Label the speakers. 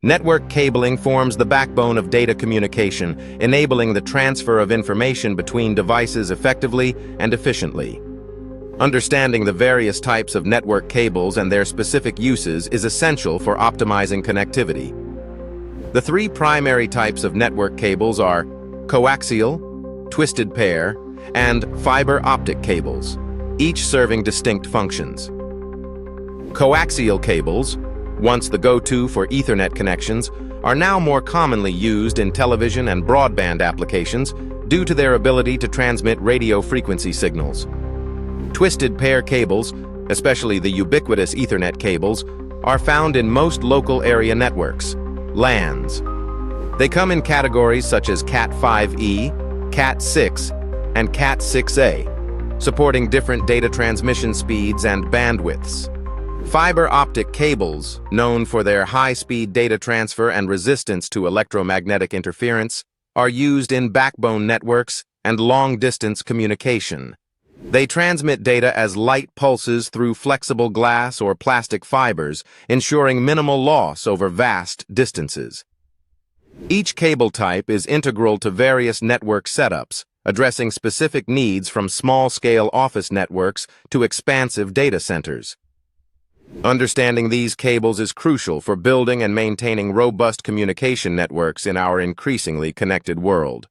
Speaker 1: Network cabling forms the backbone of data communication, enabling the transfer of information between devices effectively and efficiently. Understanding the various types of network cables and their specific uses is essential for optimizing connectivity. The three primary types of network cables are coaxial, twisted pair, and fiber optic cables, each serving distinct functions. Coaxial cables, once the go-to for Ethernet connections, are now more commonly used in television and broadband applications due to their ability to transmit radio frequency signals. Twisted pair cables, especially the ubiquitous Ethernet cables, are found in most local area networks, LANs. They come in categories such as Cat5e, Cat6, and Cat6a, supporting different data transmission speeds and bandwidths. Fiber optic cables, known for their high-speed data transfer and resistance to electromagnetic interference, are used in backbone networks and long-distance communication. They transmit data as light pulses through flexible glass or plastic fibers, ensuring minimal loss over vast distances. Each cable type is integral to various network setups, addressing specific needs from small-scale office networks to expansive data centers. Understanding these cables is crucial for building and maintaining robust communication networks in our increasingly connected world.